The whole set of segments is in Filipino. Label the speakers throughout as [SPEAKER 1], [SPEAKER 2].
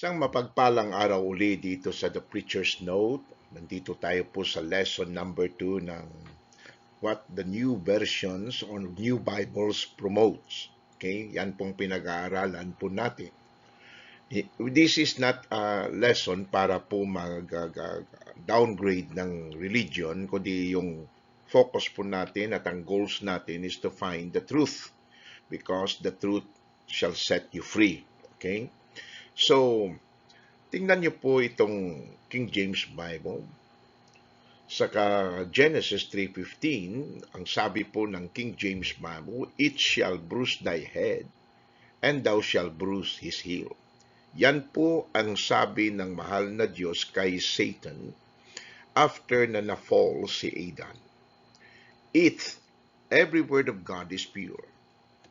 [SPEAKER 1] Isang mapagpalang araw uli dito sa The Preacher's Note. Nandito tayo po sa lesson number 2 ng What the New Versions or New Bibles Promotes. Okay? Yan pong pinag-aaralan po natin. This is not a lesson para po mag-downgrade ng religion, kundi yung focus po natin at ang goals natin is to find the truth because the truth shall set you free. Okay? So, tingnan niyo po itong King James Bible. Saka Genesis 3:15, ang sabi po ng King James Bible, "It shall bruise thy head, and thou shalt bruise his heel." Yan po ang sabi ng mahal na Diyos kay Satan after na na-fall si Adam. Every word of God is pure.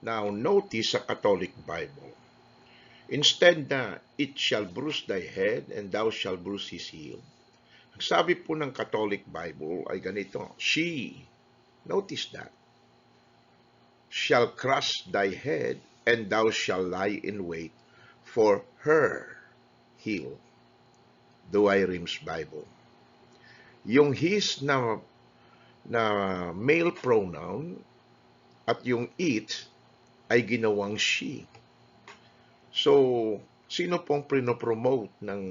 [SPEAKER 1] Now, notice sa Catholic Bible, instead na, "It shall bruise thy head, and thou shalt bruise his heel." Ang sabi po ng Catholic Bible ay ganito, "She," notice that, "shall crush thy head, and thou shalt lie in wait for her heel." Douay-Rheims Bible. Yung his na male pronoun at yung it ay ginawang she. So, sino pong prinopromote ng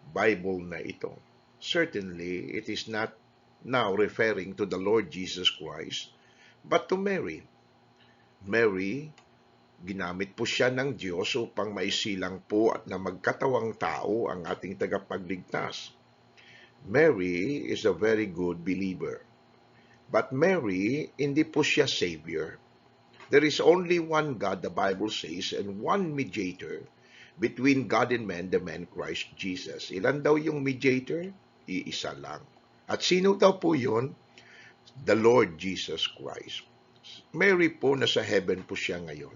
[SPEAKER 1] Bible na ito? Certainly, it is not now referring to the Lord Jesus Christ, but to Mary. Mary, ginamit po siya ng Diyos upang maisilang po at na magkatawang tao ang ating tagapagligtas. Mary is a very good believer. But Mary, hindi po siya Savior. There is only one God, the Bible says, and one mediator between God and man, the man Christ Jesus. Ilan daw yung mediator? Iisa lang. At sino daw po yun? The Lord Jesus Christ. Mary po, nasa heaven po siya ngayon.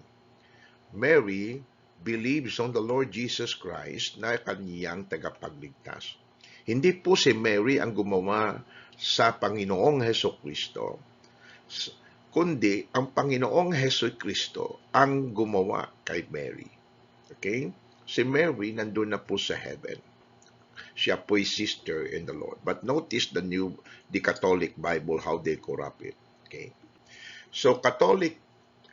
[SPEAKER 1] Mary believes on the Lord Jesus Christ na kaniyang tagapagligtas. Hindi po si Mary ang gumawa sa Panginoong Hesukristo, kundi ang Panginoong Hesukristo ang gumawa kay Mary. Okay? Si Mary nandun na po sa heaven. Siya po'y sister in the Lord. But notice the Catholic Bible, how they corrupt it. Okay? So, Catholic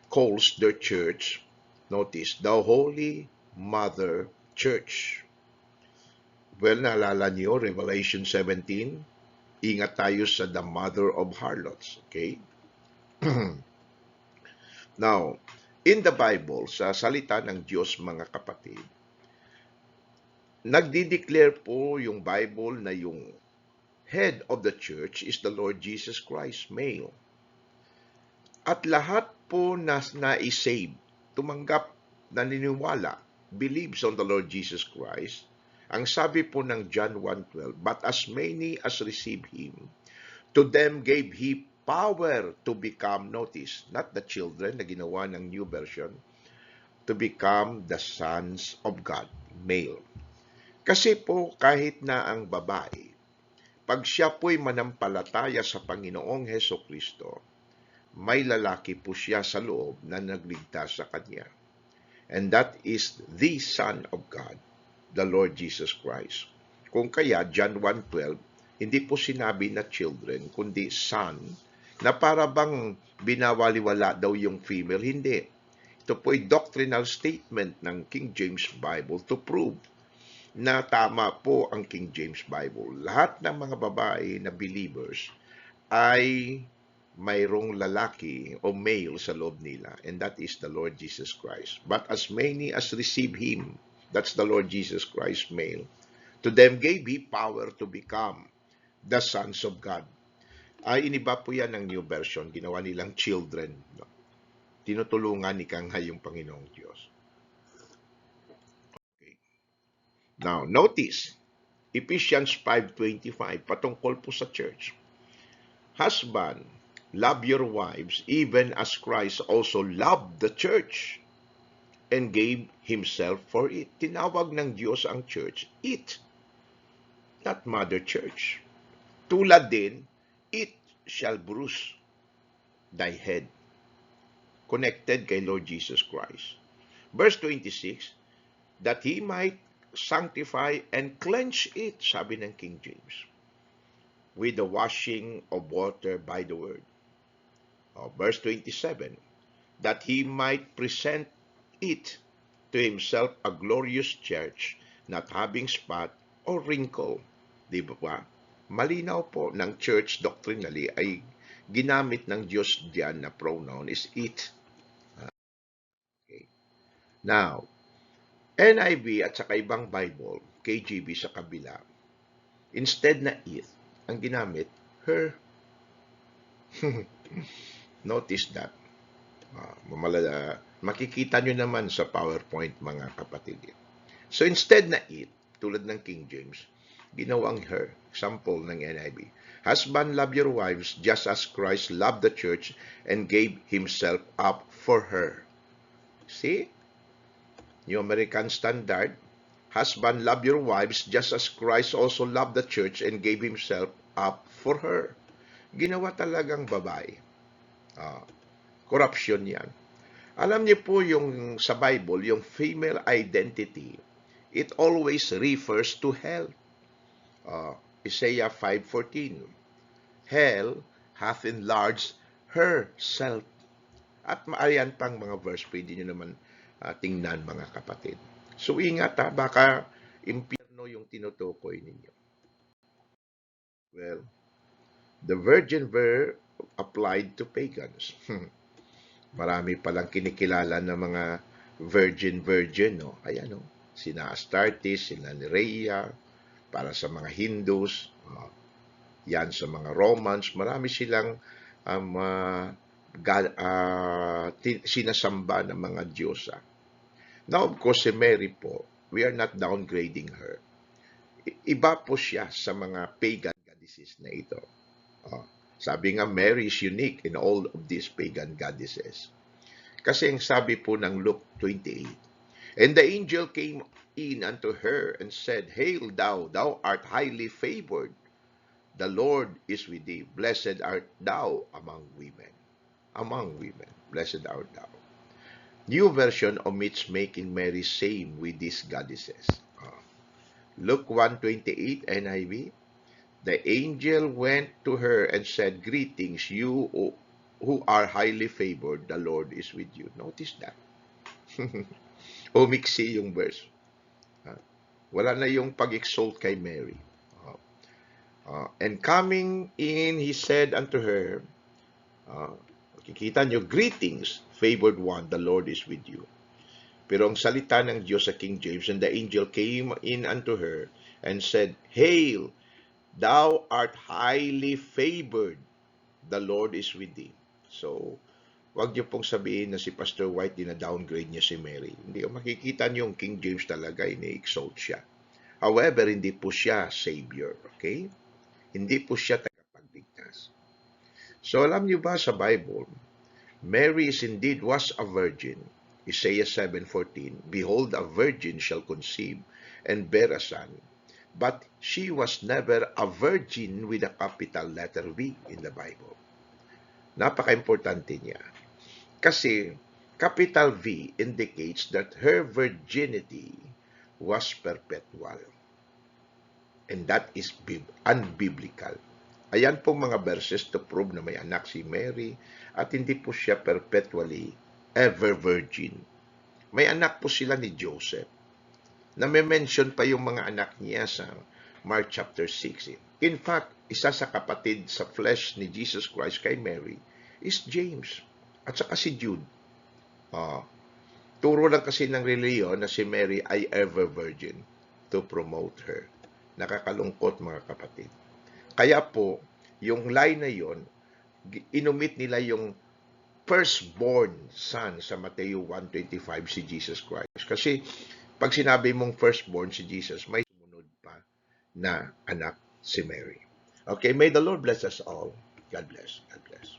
[SPEAKER 1] calls their church, notice, the Holy Mother Church. Well, naalala niyo, Revelation 17, ingat tayo sa the mother of harlots. Okay? Now, in the Bible, sa salita ng Diyos, mga kapatid, nagdi-declare po yung Bible na yung head of the church is the Lord Jesus Christ, male. At lahat po na na-save, tumanggap, naniniwala, believes on the Lord Jesus Christ, ang sabi po ng John 1:12, "But as many as receive Him, to them gave He power to become," notice, not the children na ginawa ng New Version, "to become the sons of God," male. Kasi po kahit na ang babae, pag siya po'y manampalataya sa Panginoong Hesukristo, may lalaki po siya sa loob na nagligtas sa kanya. And that is the Son of God, the Lord Jesus Christ. Kung kaya, John 1:12, hindi po sinabi na children, kundi son, na para bang binawaliwala daw yung female. Hindi. Ito po'y doctrinal statement ng King James Bible to prove na tama po ang King James Bible. Lahat ng mga babae na believers ay mayroong lalaki o male sa loob nila, and that is the Lord Jesus Christ. But as many as receive Him, that's the Lord Jesus Christ, male, to them gave He power to become the sons of God. Ay, iniba po yan ng New Version. Ginawa nilang children. No? Tinutulungan ni Kangha yung Panginoong Diyos. Okay. Now, notice, Ephesians 5:25, patungkol po sa church. "Husband, love your wives, even as Christ also loved the church and gave Himself for it." Tinawag ng Diyos ang church, it, not mother church. Tulad din, "It shall bruise thy head." Connected kay Lord Jesus Christ. Verse 26, "that He might sanctify, and cleanse it, sabi ng King James, with the washing of water by the word. Verse 27, that he might present it to himself a glorious church, not having spot or wrinkle. Di ba? Malinaw po ng church doctrinally ay ginamit ng Diyos diyan na pronoun is it. Okay. Now, NIV at saka ibang Bible, KJV sa kabila, instead na it, ang ginamit, her. Notice that. Makikita nyo naman sa PowerPoint, mga kapatid. So instead na it, tulad ng King James, ginawang her. Example ng NIV. Husband, love your wives just as Christ loved the church and gave himself up for her. See? New American Standard. Husband, love your wives just as Christ also loved the church and gave himself up for her. Ginawa talagang babae. Corruption yan. Alam niyo po yung sa Bible, yung female identity, it always refers to hell. Isaiah 5:14. Hell hath enlarged herself. At maayan pang mga verse, pwede nyo naman tingnan, mga kapatid. So ingat baka impyerno yung tinutukoy ninyo. Well, the virgin verb applied to pagans. Marami palang kinikilala ng mga virgin, no? Ayan, no? Sina Astartes, sina Nereia, para sa mga Hindus, yan sa mga Romans, marami silang sinasamba ng mga diyosa. Now, of course, si Mary po, we are not downgrading her. Iba po siya sa mga pagan goddesses na ito. Sabi nga, Mary is unique in all of these pagan goddesses. Kasi ang sabi po ng Luke 28, and the angel came in unto her and said, Hail thou, thou art highly favored. The Lord is with thee. Blessed art thou among women. Among women, blessed art thou. New version omits making Mary same with these goddesses. Luke 1:28 NIV. The angel went to her and said, Greetings, you who are highly favored, the Lord is with you. Notice that. Umiksi yung verse. Wala na yung pag-exalt kay Mary. And coming in, he said unto her, kikita nyo, greetings, favored one, the Lord is with you. Pero ang salita ng Diyos sa King James, and the angel came in unto her and said, Hail, thou art highly favored, the Lord is with thee. So, wag niyo pong sabihin na si Pastor White dina-downgrade niya si Mary. Hindi, makikita niyo yung King James talaga, ini-exalt siya. However, hindi po siya Savior, okay? Hindi po siya tagapagligtas. So, alam niyo ba sa Bible, Mary is indeed was a virgin. Isaiah 7:14, Behold, a virgin shall conceive and bear a son. But she was never a virgin with a capital letter V in the Bible. Napaka-importante niya. Kasi capital V indicates that her virginity was perpetual. And that is unbiblical. Ayan po mga verses to prove na may anak si Mary at hindi po siya perpetually ever virgin. May anak po sila ni Joseph. Na-mention pa yung mga anak niya sa Mark chapter 6. In fact, isa sa kapatid sa flesh ni Jesus Christ kay Mary is James at saka si Jude. Turo lang kasi ng reliyon na si Mary ay ever virgin to promote her. Nakakalungkot mga kapatid. Kaya po, yung line na yon, inumit nila yung firstborn son sa Mateo 1:25 si Jesus Christ. Kasi pag sinabi mong firstborn si Jesus, may sumunod pa na anak si Mary. Okay, may the Lord bless us all. God bless. God bless.